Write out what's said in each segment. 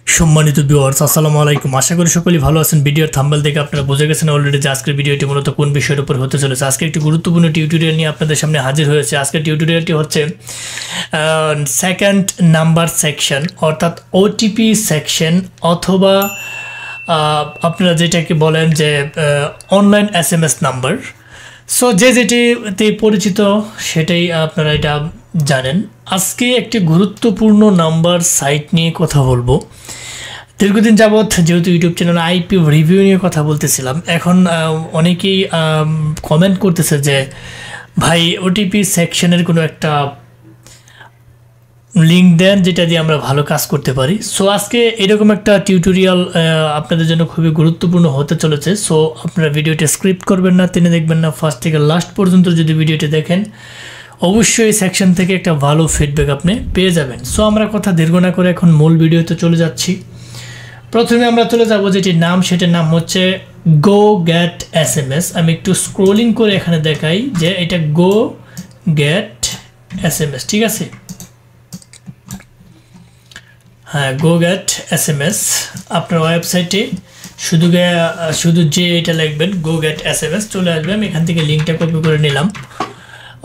সম্মানিত ভিউয়ার্স আসসালামু আলাইকুম। আশা করি সকলেই ভালো আছেন। ভিডিওর থাম্বনেল থেকে আপনারা বুঝে গেছেন অলরেডি যে আজকের ভিডিওটি মূলত কোন বিষয়ের উপর হতে চলেছে। আজকে একটি গুরুত্বপূর্ণ টিউটোরিয়াল নিয়ে আপনাদের সামনে হাজির হয়েছে। আজকের টিউটোরিয়ালটি হচ্ছে সেকেন্ড নাম্বার সেকশন অর্থাৎ ওটিপি সেকশন অথবা আপনারা যেটাকে বলেন যে অনলাইন এসএমএস নাম্বার। সো যেটিতে পরিচিত সেটাই আপনারা এটা জানেন। আজকে একটি গুরুত্বপূর্ণ নাম্বার সাইট নিয়ে কথা বলবো। দীর্ঘদিন যাবৎ যেহেতু ইউটিউব চ্যানেল আইপি রিভিউ নিয়ে কথা বলতেছিলাম, এখন অনেকেই কমেন্ট করতেছে যে ভাই ওটিপি সেকশনের কোনো একটা লিঙ্ক দেন যেটা দিয়ে আমরা ভালো কাজ করতে পারি। সো আজকে এরকম একটা টিউটোরিয়াল আপনাদের জন্য খুবই গুরুত্বপূর্ণ হতে চলেছে। সো আপনারা ভিডিওটি স্ক্রিপ্ট করবেন না, টেনে দেখবেন না, ফার্স্ট থেকে লাস্ট পর্যন্ত যদি ভিডিওটি দেখেন অবশ্যই এই সেকশন থেকে একটা ভালো ফিডব্যাক আপনি পেয়ে যাবেন। সো আমরা কথা দীর্ঘ না করে এখন মূল ভিডিওতে চলে যাচ্ছি। প্রথমে আমরা চলে যাব যেটির নাম, সেটার নাম হচ্ছে গো গেট এসএমএস। আমি একটু স্ক্রোলিং করে এখানে দেখাই যে এটা গো গেট এসএমএস, ঠিক আছে? হ্যাঁ, গো গেট এসএমএস। আপনার ওয়েবসাইটে শুধু যে এটা লিখবেন গো গেট এসএমএস চলে আসবে। আমি এখান থেকে লিঙ্কটা কপি করে নিলাম,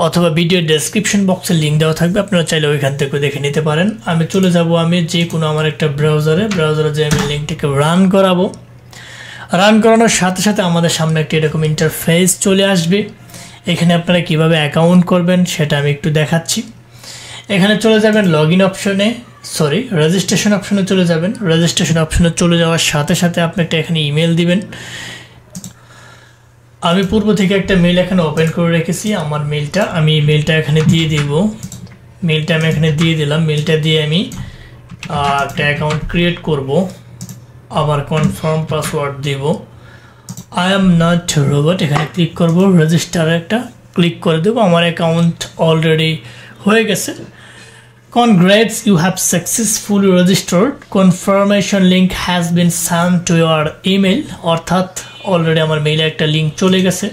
অথবা ভিডিও ডেসক্রিপশন বক্সে লিঙ্ক দেওয়া থাকবে, আপনারা চাইলে ওইখান থেকে দেখে নিতে পারেন। আমি চলে যাব আমি যে কোনো আমার একটা ব্রাউজারে যে আমি লিঙ্কটাকে রান করাবো। রান করানোর সাথে সাথে আমাদের সামনে একটা এরকম ইন্টারফেস চলে আসবে। এখানে আপনারা কিভাবে অ্যাকাউন্ট করবেন সেটা আমি একটু দেখাচ্ছি। এখানে চলে যাবেন লগইন অপশনে, রেজিস্ট্রেশন অপশনে চলে যাবেন। রেজিস্ট্রেশন অপশনে চলে যাওয়ার সাথে সাথে আপনি একটা এখানে ইমেল দিবেন। আমি পূর্ব থেকে একটা মেল এখানে ওপেন করে রেখেছি, আমার মেলটা আমি মেলটা এখানে দিয়ে দিব। মেলটা আমি এখানে দিয়ে দিলাম। মেলটা দিয়ে আমি একটা অ্যাকাউন্ট ক্রিয়েট করব, আবার কনফার্ম পাসওয়ার্ড দিব। আই এম নট রোবট এখানে ক্লিক করব, রেজিস্টারে একটা ক্লিক করে দেবো। আমার অ্যাকাউন্ট অলরেডি হয়ে গেছে। Congrats, you have successfully registered. Confirmation link has been sent to your email. অর্থাৎ অলরেডি আমার মেইলে একটা লিঙ্ক চলে গেছে।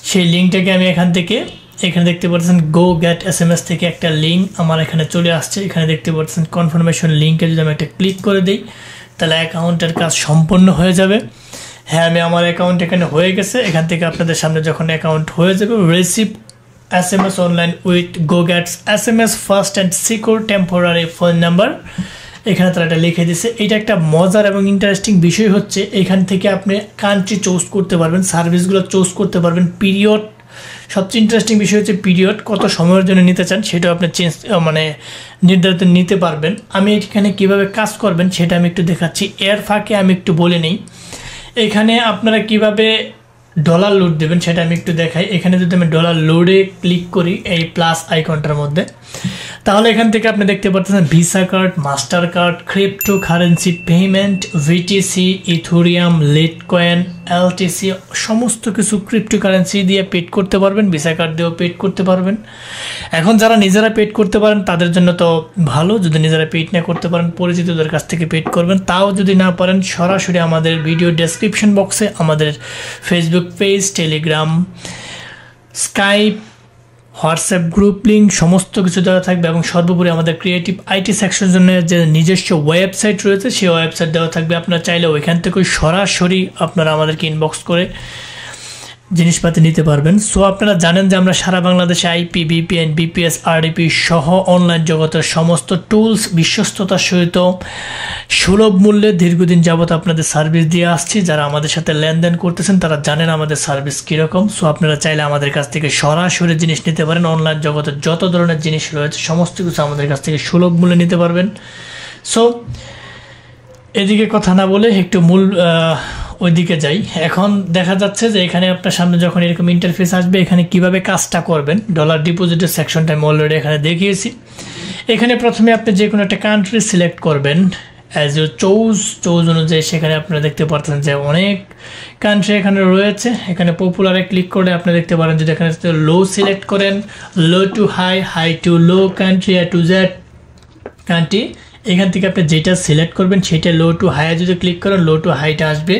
সেই লিঙ্কটাকে আমি এখানে দেখতে পাচ্ছেন গো গেট এসএমএস থেকে একটা লিঙ্ক আমার এখানে চলে আসছে। এখানে দেখতে পাচ্ছেন কনফার্মেশন লিঙ্কে যদি আমি একটা ক্লিক করে দিই তাহলে অ্যাকাউন্টের কাজ সম্পন্ন হয়ে যাবে। হ্যাঁ, আমার অ্যাকাউন্ট এখানে হয়ে গেছে। এখান থেকে আপনাদের সামনে যখন অ্যাকাউন্ট হয়ে যাবে, receive SMS online with GoGet's SMS first and secure temporary phone number, এখানে তারা এটা লিখে দিয়েছে। এটা একটা মজার এবং ইন্টারেস্টিং বিষয় হচ্ছে এখান থেকে আপনি কান্ট্রি চুজ করতে পারবেন, সার্ভিসগুলো চুজ করতে পারবেন, পিরিয়ড। সবচেয়ে ইন্টারেস্টিং বিষয় হচ্ছে পিরিয়ড, কত সময়ের জন্য নিতে চান সেটাও আপনি নির্ধারিত নিতে পারবেন। আমি এখানে কিভাবে কাজ করবেন সেটা আমি একটু দেখাচ্ছি। এর ফাঁকে আমি একটু বলে নিই এখানে আপনারা কিভাবে ডলার লোড দেবেন সেটা আমি একটু দেখাই। এখানে যদি আমি ডলার লোডে ক্লিক করি এই প্লাস আইকনটার মধ্যে, তাহলে এখান থেকে আপনি দেখতে পাচ্ছেন visa card, master card, crypto currency payment, VTC, ethereum, litecoin, LTC, সমস্ত কিছু ক্রিপ্টো কারেন্সি দিয়ে পেড করতে পারবেন। ভিসা কার্ড দিয়েও পেড করতে পারবেন। এখন যারা নিজেরা পেড করতে পারেন তাদের জন্য তো ভালো, যদি নিজেরা পেড না করতে পারেন পরিচিতদের কাছ থেকে পেড করবেন। তাও যদি না পারেন সরাসরি আমাদের ভিডিও ডেসক্রিপশন বক্সে আমাদের Facebook page, Telegram, Skype, WhatsApp group link সমস্ত কিছু দেওয়া থাকবে, এবং সর্বোপরি আমাদের ক্রিয়েটিভ আইটি সেকশনের জন্য যে নিজস্ব ওয়েবসাইট রয়েছে সেই ওয়েবসাইট দেওয়া থাকবে। আপনারা চাইলে ওইখান থেকে সরাসরি আপনারা আমাদেরকে ইনবক্স করে জিনিসপাতি নিতে পারবেন। সো আপনারা জানেন যে আমরা সারা বাংলাদেশে আইপি, ভিপিএন, বিপিএস, আরডিপি সহ অনলাইন জগতের সমস্ত টুলস বিশ্বস্ততার সহিত সুলভ মূল্যে দীর্ঘদিন যাবত আপনাদের সার্ভিস দিয়ে আসছি। যারা আমাদের সাথে লেনদেন করতেছেন তারা জানেন আমাদের সার্ভিস কীরকম। সো আপনারা চাইলে আমাদের কাছ থেকে সরাসরি জিনিস নিতে পারেন। অনলাইন জগতের যত ধরনের জিনিস রয়েছে সমস্ত কিছু আমাদের কাছ থেকে সুলভ মূল্যে নিতে পারবেন। সো এদিকে কথা না বলে একটু ওইদিকে যাই। এখন দেখা যাচ্ছে যে এখানে আপনার সামনে যখন এরকম ইন্টারফেস আসবে এখানে কিভাবে কাজটা করবেন, ডলার ডিপোজিটের সেকশনটা আমি অলরেডি এখানে দেখিয়েছি। এখানে প্রথমে আপনি যে কোনো একটা কান্ট্রি সিলেক্ট করবেন অ্যাজ ইউ চৌজ অনুযায়ী। সেখানে আপনারা দেখতে পাচ্ছেন যে অনেক কান্ট্রি এখানে রয়েছে। এখানে পপুলারে ক্লিক করে আপনি দেখতে পারেন যদি এখানে লো সিলেক্ট করেন, low to high, high to low country, A to Z country, এখান থেকে আপনি যেটা সিলেক্ট করবেন সেটা লো টু হাই যদি ক্লিক করেন লো টু হাইটা আসবে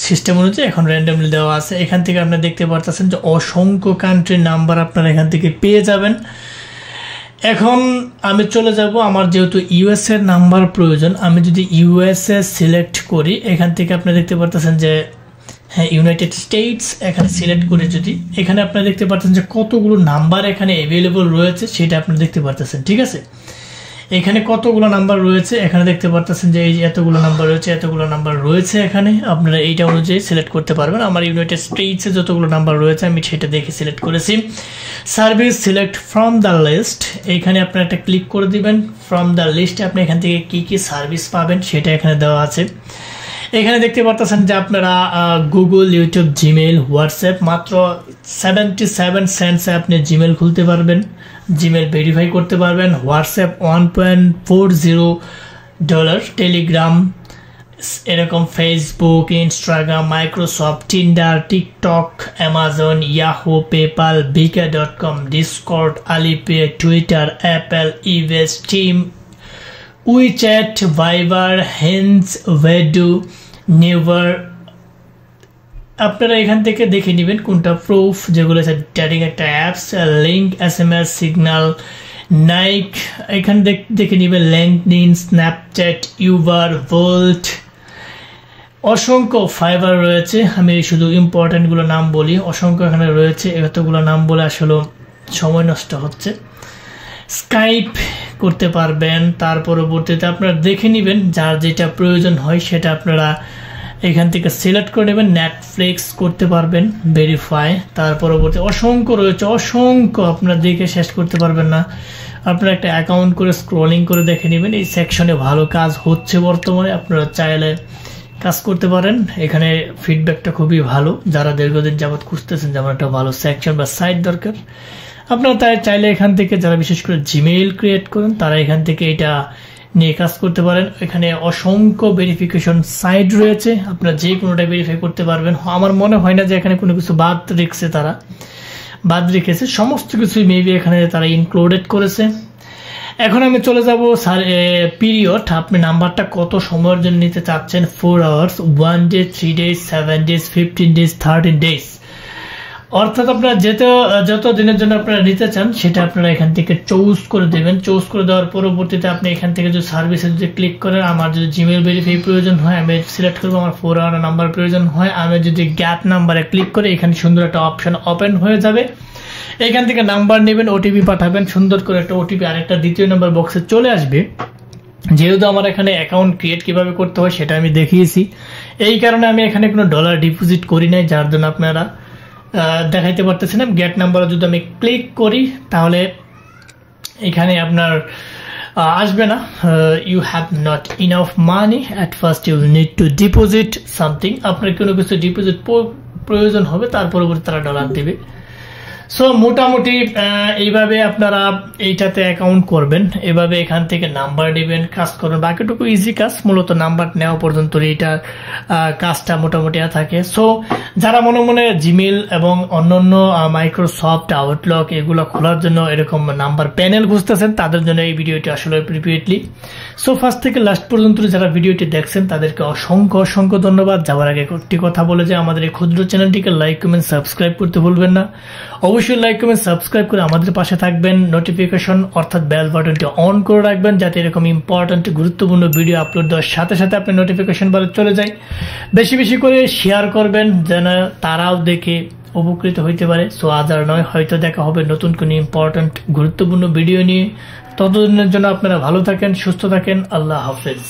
সিস্টেম অনুযায়ী। এখন র্যান্ডমলি দেওয়া আছে। এখান থেকে আপনি দেখতে পাচ্ছেন যে অসংখ্য কান্ট্রির নাম্বার আপনারা এখান থেকে পেয়ে যাবেন। এখন আমি চলে যাব, আমার যেহেতু ইউএস এর নাম্বার প্রয়োজন, আমি যদি ইউএসএ সিলেক্ট করি, এখান থেকে আপনারা দেখতে পারতেছেন যে হ্যাঁ ইউনাইটেড স্টেটস এখানে সিলেক্ট করে যদি এখানে আপনারা দেখতে পাচ্ছেন যে কতগুলো নাম্বার এখানে অ্যাভেলেবল রয়েছে সেটা আপনারা দেখতে পারতেছেন। ঠিক আছে, এখানে কতগুলো নাম্বার রয়েছে এখানে দেখতে পারতেছেন যে এই যে এতগুলো নাম্বার রয়েছে, এতগুলো নাম্বার রয়েছে এখানে, আপনারা এইটা অনুযায়ী সিলেক্ট করতে পারবেন। আমার ইউনাইটেড স্টেটসে যতগুলো নাম্বার রয়েছে আমি সেটা দেখে সিলেক্ট করেছি। Service select from the list, এইখানে আপনারা একটা ক্লিক করে দিবেন। ফ্রম দ্য লিস্টে আপনি এখান থেকে কি কি সার্ভিস পাবেন সেটা এখানে দেওয়া আছে। এখানে দেখতে পারতেছেন যে আপনারা গুগল, ইউটিউব, জিমেইল, হোয়াটসঅ্যাপ মাত্র 77 সেন্টসে আপনি জিমেইল খুলতে পারবেন, জিমেইল ভেরিফাই করতে পারবেন। হোয়াটসঅ্যাপ $1.40, টেলিগ্রাম, এরকম Facebook, Instagram, Microsoft, Tinder, TikTok, Amazon, Yahoo, PayPal, বিকা.com, Discord, Alipay, Twitter, Apple, eBay, Steam, WeChat, Viber, হেন্স, ভেডু, নেভার। আপনারা এখান থেকে দেখে নেবেন কোনটা প্রুফ, যেগুলো চ্যাটিং একটা অ্যাপস, লিঙ্ক, SMS, সিগন্যাল, নাইক, এখানে দেখে নেবেন লিঙ্কডইন, স্ন্যাপচ্যাট, ইউবার, ভোল্ট, অসংখ্য ফাইবার রয়েছে। আমি শুধু ইম্পর্টেন্টগুলো নাম বলি, অসংখ্য এখানে রয়েছে, এতগুলো নাম বলে আসলে সময় নষ্ট হচ্ছে। স্কাইপ করতে পারবেন, তার পরবর্তীতে আপনারা দেখে নেবেন যার যেটা প্রয়োজন হয় সেটা আপনারা এখান থেকে সিলেক্ট করে নেবেন। নেটফ্লিক্স করতে পারবেন, ভেরিফাই, তার পরবর্তী অসংখ্য রয়েছে, অসংখ্য, আপনারা দেখে শেষ করতে পারবেন না। আপনারা একটা অ্যাকাউন্ট করে স্ক্রলিং করে দেখে নেবেন। এই সেকশনে ভালো কাজ হচ্ছে বর্তমানে, আপনারা চাইলে কাজ করতে পারেন। এখানে ফিডব্যাকটা খুবই ভালো, যারা দীর্ঘদিন যাবত খুঁজতেছেন যেমন একটা ভালো সেকশন বা সাইট দরকার, আপনারা তাই চাইলে এখান থেকে, যারা বিশেষ করে জিমেইল ক্রিয়েট করেন তারা এখান থেকে এটা নিয়ে কাজ করতে পারেন। এখানে অসংখ্য ভেরিফিকেশন সাইট রয়েছে, আপনারা যে কোনোটা ভেরিফাই করতে পারবেন। আমার মনে হয় না যে এখানে কোনো কিছু বাদ রেখেছে, সমস্ত কিছুই মেবি এখানে তারা ইনক্লুডেড করেছে। এখন আমি চলে যাব পিরিয়ড, আপনি নাম্বারটা কত সময়ের জন্য নিতে চাচ্ছেন, 4 hours, 1 day, 3 days, 7 days, 15 days, 13 days, অর্থাৎ আপনারা যত দিনের জন্য আপনারা নিতে চান সেটা আপনারা এখান থেকে চুজ করে দেবেন। চুজ করে দেওয়ার পরবর্তীতে আপনি এখান থেকে যদি সার্ভিসে যদি ক্লিক করেন, আমার যদি জিমেইল ভেরিফাই প্রয়োজন হয় আমি সিলেক্ট করবো, আমার 4 আওয়ার নাম্বার প্রয়োজন হয় আমি যদি গ্যাট নাম্বারে ক্লিক করে এখানে সুন্দর একটা অপশন ওপেন হয়ে যাবে। এখান থেকে নাম্বার নেবেন, ওটিপি পাঠাবেন, সুন্দর করে একটা ওটিপি আরেকটা দ্বিতীয় নাম্বার বক্সে চলে আসবে। যেহেতু আমার এখানে অ্যাকাউন্ট ক্রিয়েট কিভাবে করতে হয় সেটা আমি দেখিয়েছি, এই কারণে আমি এখানে কোনো ডলার ডিপোজিট করি নাই, যার জন্য আপনারা দেখাইতে পারতেছি না। গেট নাম্বারে যদি আমি ক্লিক করি তাহলে এখানে আপনার আসবে না, you have not enough money at first, you need to deposit something, আপনার কোনো কিছু ডিপোজিট প্রয়োজন হবে, তার পরবর্তী তারা ডলার দেবে। সো মোটামুটি এইভাবে আপনারা এইটাতে অ্যাকাউন্ট করবেন, এভাবে এখান থেকে নাম্বার নেবেন, কাজ করবেন, বাকিটুকু ইজি কাজ, মূলত নাম্বার নেওয়া পর্যন্ত এইটা কাজটা মোটামুটি থাকে। সো যারা মনে মনে জিমেইল এবং অন্যান্য মাইক্রোসফট, আউটলুক এগুলো খোলার জন্য এরকম নাম্বার প্যানেল খুঁজতেছেন তাদের জন্য এই ভিডিওটি আসলে প্রিপিয়েটলি। সো ফার্স্ট থেকে লাস্ট পর্যন্ত যারা ভিডিওটি দেখছেন তাদেরকে অসংখ্য ধন্যবাদ। যাওয়ার আগে একটি কথা বলে যে আমাদের এই ক্ষুদ্র চ্যানেলটিকে লাইক, কমেন্ট, সাবস্ক্রাইব করতে ভুলবেন না। অবশ্যই লাইক, কমেন্ট, সাবস্ক্রাইব করে আমাদের পাশে থাকবেন। নোটিফিকেশন অর্থাৎ বেল বাটনটি অন করে রাখবেন যাতে এরকম ইম্পর্টেন্ট গুরুত্বপূর্ণ ভিডিও আপলোড দেওয়ার সাথে সাথে আপনার নোটিফিকেশন বারে চলে যায়। বেশি বেশি করে শেয়ার করবেন যেন তারাও দেখে উপকৃত হইতে পারে। সো আজ আর নয়, হয়তো দেখা হবে নতুন কোনো ইম্পর্টেন্ট গুরুত্বপূর্ণ ভিডিও নিয়ে। ততদিনের জন্য আপনারা ভালো থাকেন, সুস্থ থাকেন, আল্লাহ হাফেজ।